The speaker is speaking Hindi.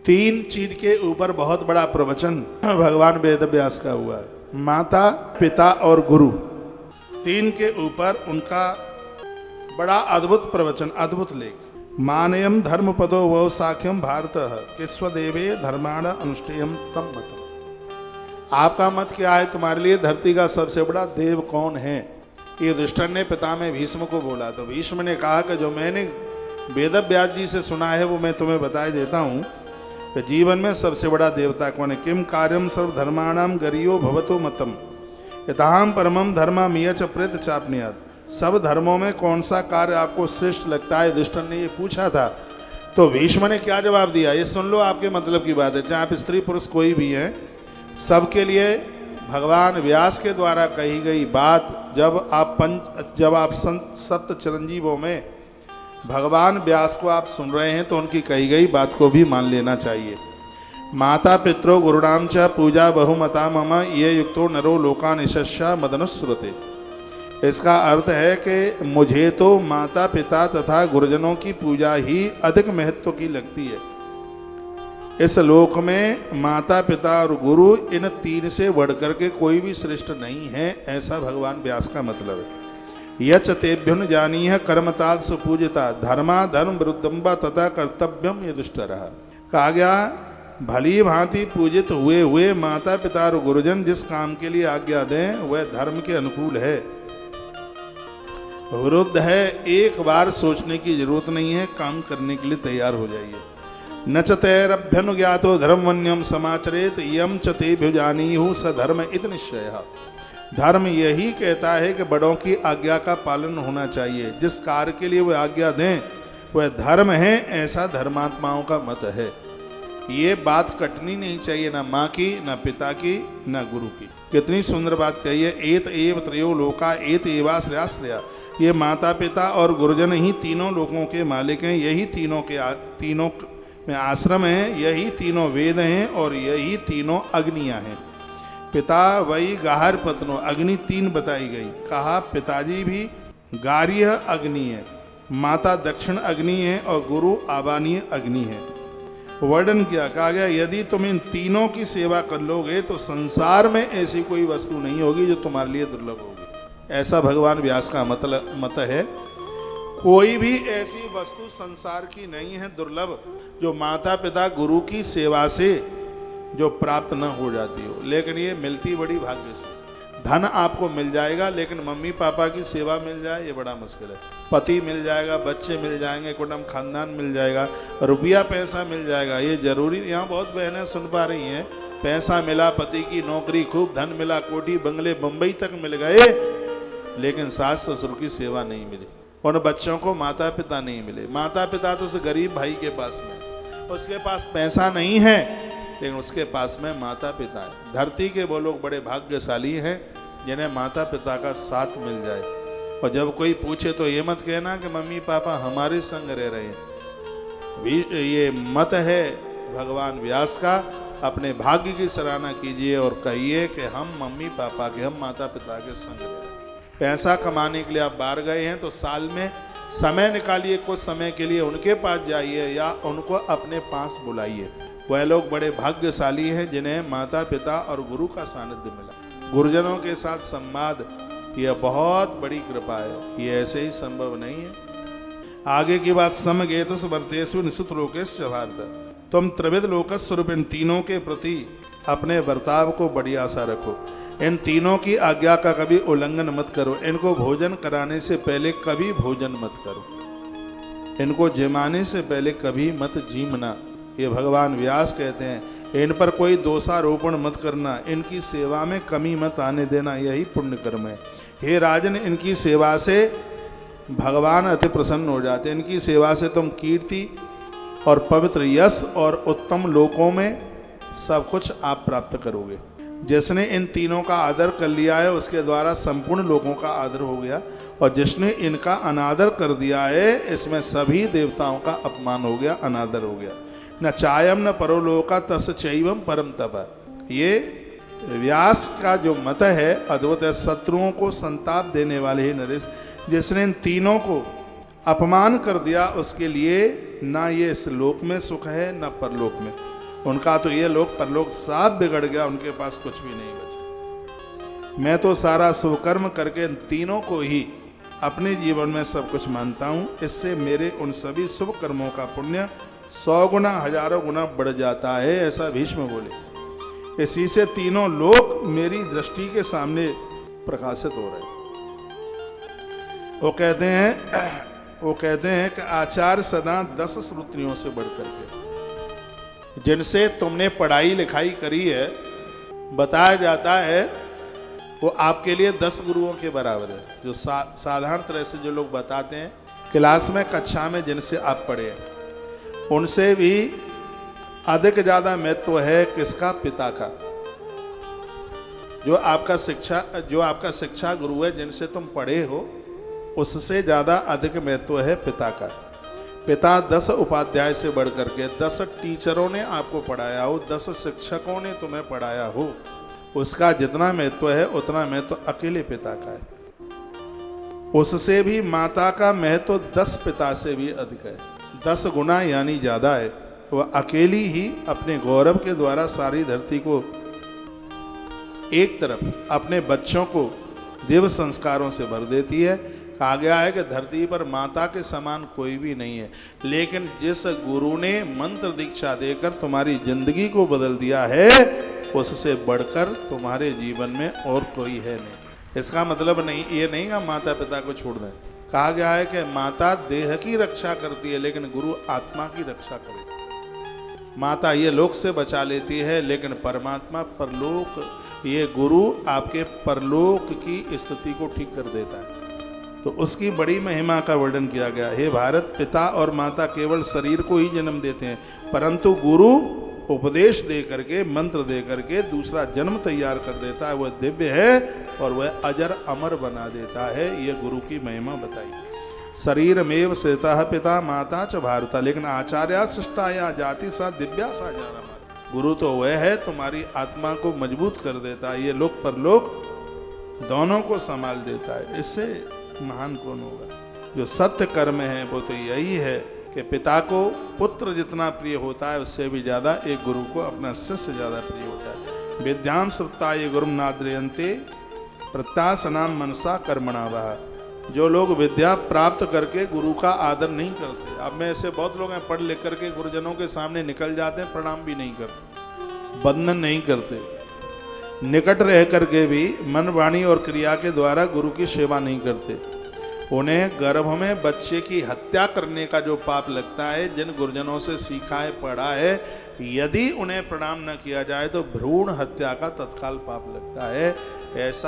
तीन चीज के ऊपर बहुत बड़ा प्रवचन भगवान वेद व्यास का हुआ है। माता, पिता और गुरु, तीन के ऊपर उनका बड़ा अद्भुत प्रवचन, अद्भुत लेख। मानयम धर्म पदो वो साख्यम भारत के स्वदेवे धर्माण अनुष्ठेयम तम मतम। आपका मत क्या है? तुम्हारे लिए धरती का सबसे बड़ा देव कौन है? ये युधिष्ठिर ने पितामह भीष्म को बोला तो भीष्म ने कहा कि जो मैंने वेद व्यास जी से सुना है वो मैं तुम्हें बताए देता हूँ कि जीवन में सबसे बड़ा देवता कौन है। किम कार्यम सर्वधर्माणाम गरियो भवतो मतम यथाम परमम धर्ममिय च प्रेत चापनियात। सब धर्मों में कौन सा कार्य आपको श्रेष्ठ लगता है? युधिष्ठिर ने ये पूछा था। तो भीष्म ने क्या जवाब दिया ये सुन लो, आपके मतलब की बात है। चाहे आप स्त्री पुरुष कोई भी हैं, सबके लिए भगवान व्यास के द्वारा कही गई बात जब आप सप्त चिरंजीवों में भगवान व्यास को आप सुन रहे हैं तो उनकी कही गई बात को भी मान लेना चाहिए। माता पितरो गुरुणाम च पूजा बहुमता मम ये युक्तो नरो लोकान यशस्या मदनुस्रुते। इसका अर्थ है कि मुझे तो माता पिता तथा गुरुजनों की पूजा ही अधिक महत्व की लगती है। इस लोक में माता पिता और गुरु इन तीन से बढ़कर के कोई भी श्रेष्ठ नहीं है, ऐसा भगवान व्यास का मतलब है। यच तेभ्युन जानीह कर्मताल सुपूजिता धर्मा धर्म विरुद्धम्बा तथा कर्तव्यम युधिष्ठिर। कहा गया भली भांति पूजित हुए हुए माता पिता और गुरुजन जिस काम के लिए आज्ञा दें वह धर्म के अनुकूल है, विरुद्ध है। एक बार सोचने की जरूरत नहीं है, काम करने के लिए तैयार हो जाइए। न च तैरभ्यनुज्ञातो धर्मवन्यम समाचरेत यम च तेभ्युजानीहु स धर्म इत निश्चयः। धर्म यही कहता है कि बड़ों की आज्ञा का पालन होना चाहिए। जिस कार्य के लिए वह आज्ञा दें वह धर्म है, ऐसा धर्मात्माओं का मत है। ये बात कटनी नहीं चाहिए, ना माँ की, ना पिता की, ना गुरु की। कितनी सुंदर बात कही है। एत एव त्रयो लोका एत एवाश्रयाश्रया। ये माता पिता और गुरुजन ही तीनों लोगों के मालिक हैं। यही तीनों में आश्रम है, यही तीनों वेद हैं और यही तीनों अग्नियां हैं। पिता वही गाहर पत्नो, अग्नि तीन बताई गई। कहा पिताजी भी गार्य अग्नि है, माता दक्षिण अग्नि है और गुरु आवानीय अग्नि है। वर्णन किया, कहा गया यदि तुम इन तीनों की सेवा कर लोगे तो संसार में ऐसी कोई वस्तु नहीं होगी जो तुम्हारे लिए दुर्लभ होगी। ऐसा भगवान व्यास का मत है। कोई भी ऐसी वस्तु संसार की नहीं है दुर्लभ जो माता पिता गुरु की सेवा से जो प्राप्त न हो जाती हो। लेकिन ये मिलती बड़ी भाग्य से। धन आपको मिल जाएगा लेकिन मम्मी पापा की सेवा मिल जाए ये बड़ा मुश्किल है। पति मिल जाएगा, बच्चे मिल जाएंगे, कुटुंब खानदान मिल जाएगा, रुपया पैसा मिल जाएगा, ये जरूरी। यहाँ बहुत बहनें सुन पा रही हैं, पैसा मिला, पति की नौकरी, खूब धन मिला, कोठी बंगले बंबई तक मिल गए, लेकिन सास ससुर की सेवा नहीं मिली। उन बच्चों को माता पिता नहीं मिले। माता पिता तो उस गरीब भाई के पास में, उसके पास पैसा नहीं है लेकिन उसके पास में माता पिता है। धरती के वो लोग बड़े भाग्यशाली हैं जिन्हें माता पिता का साथ मिल जाए। और जब कोई पूछे तो ये मत कहना कि मम्मी पापा हमारे संग रह रहे हैं। ये मत है भगवान व्यास का। अपने भाग्य की सराहना कीजिए और कहिए कि हम मम्मी पापा के, हम माता पिता के संग रह रहे हैं। पैसा कमाने के लिए आप बाहर गए हैं तो साल में समय निकालिए, कुछ समय के लिए उनके पास जाइए या उनको अपने पास बुलाइए। वह लोग बड़े भाग्यशाली हैं जिन्हें माता पिता और गुरु का सानिध्य मिला। गुरुजनों के साथ संवाद यह बहुत बड़ी कृपा है, ये ऐसे ही संभव नहीं है। आगे की बात समगेतस वर्तेषु निसुत लोकेश भारत। तुम त्रिविध लोकस स्वरूप इन तीनों के प्रति अपने बर्ताव को बड़ी आशा रखो। इन तीनों की आज्ञा का कभी उल्लंघन मत करो। इनको भोजन कराने से पहले कभी भोजन मत करो। इनको जिमाने से पहले कभी मत जीमना। ये भगवान व्यास कहते हैं। इन पर कोई दोषारोपण मत करना, इनकी सेवा में कमी मत आने देना, यही पुण्य कर्म है। हे राजन, इनकी सेवा से भगवान अति प्रसन्न हो जाते हैं। इनकी सेवा से तुम कीर्ति और पवित्र यश और उत्तम लोकों में सब कुछ आप प्राप्त करोगे। जिसने इन तीनों का आदर कर लिया है उसके द्वारा संपूर्ण लोगों का आदर हो गया, और जिसने इनका अनादर कर दिया है इसमें सभी देवताओं का अपमान हो गया, अनादर हो गया। न चायम न परोलोका तस् चैवम परम तप। ये व्यास का जो मत है अद्भुत है। शत्रुओं को संताप देने वाले ही नरेश, जिसने इन तीनों को अपमान कर दिया उसके लिए ना ये इस लोक में सुख है ना परलोक में। उनका तो ये लोक परलोक साफ बिगड़ गया, उनके पास कुछ भी नहीं बचा। मैं तो सारा शुभकर्म करके तीनों को ही अपने जीवन में सब कुछ मानता हूँ। इससे मेरे उन सभी शुभ कर्मों का पुण्य 100 गुना 1000 गुना बढ़ जाता है, ऐसा भीष्म बोले। इसी से तीनों लोक मेरी दृष्टि के सामने प्रकाशित हो रहे हैं। वो कहते हैं कि आचार्य सदा 10 श्रुतियों से बढ़कर के, जिनसे तुमने पढ़ाई लिखाई करी है, बताया जाता है वो आपके लिए 10 गुरुओं के बराबर है। जो साधारण तरह से जो लोग बताते हैं क्लास में कक्षा में जिनसे आप पढ़े हैं, उनसे भी अधिक ज्यादा महत्व है किसका? पिता का। जो आपका शिक्षा गुरु है, जिनसे तुम पढ़े हो, उससे ज्यादा अधिक महत्व है पिता का। पिता 10 उपाध्याय से बढ़ करके 10 टीचरों ने आपको पढ़ाया हो, 10 शिक्षकों ने तुम्हें पढ़ाया हो, उसका जितना महत्व है उतना महत्व अकेले पिता का है। उससे भी माता का महत्व 10 पिता से भी अधिक है, 10 गुना यानी ज्यादा है। वह अकेली ही अपने गौरव के द्वारा सारी धरती को एक तरफ अपने बच्चों को देव संस्कारों से भर देती है। कहा गया है कि धरती पर माता के समान कोई भी नहीं है, लेकिन जिस गुरु ने मंत्र दीक्षा देकर तुम्हारी जिंदगी को बदल दिया है, उससे बढ़कर तुम्हारे जीवन में और कोई है नहीं। इसका मतलब नहीं ये नहीं कि माता पिता को छोड़ दें। कहा गया है कि माता देह की रक्षा करती है, लेकिन गुरु आत्मा की रक्षा करे। माता ये लोक से बचा लेती है, लेकिन परमात्मा परलोक, ये गुरु आपके परलोक की स्थिति को ठीक कर देता है। तो उसकी बड़ी महिमा का वर्णन किया गया। हे भारत, पिता और माता केवल शरीर को ही जन्म देते हैं, परंतु गुरु उपदेश दे करके, मंत्र दे करके दूसरा जन्म तैयार कर देता है। वह दिव्य है और वह अजर अमर बना देता है। यह गुरु की महिमा बताई। शरीरमेव श्रेता पिता माता च भारत, लेकिन आचार्य शिष्टा या जाति सा दिव्या सा जाना। गुरु तो वह है तुम्हारी आत्मा को मजबूत कर देता है, ये लोक परलोक दोनों को संभाल देता है। इससे महान कौन होगा? जो सत्य कर्म है वो तो यही है कि पिता को पुत्र जितना प्रिय होता है, उससे भी ज्यादा एक गुरु को अपना शिष्य ज्यादा प्रिय होता है। विद्याम श्रुता ये गुरुम नाद्रियन्ते प्रत्यासनाम मनसा कर्मणा वह। जो लोग विद्या प्राप्त करके गुरु का आदर नहीं करते, अब में ऐसे बहुत लोग हैं पढ़ लिख करके गुरुजनों के सामने निकल जाते हैं, प्रणाम भी नहीं करते, बंधन नहीं करते, निकट रह करके भी मन वाणी और क्रिया के द्वारा गुरु की सेवा नहीं करते। उन्हें गर्भ में बच्चे की हत्या करने का जो पाप लगता है, जिन गुरुजनों से सीखा है पढ़ा है, यदि उन्हें प्रणाम न किया जाए तो भ्रूण हत्या का तत्काल पाप लगता है। ऐसा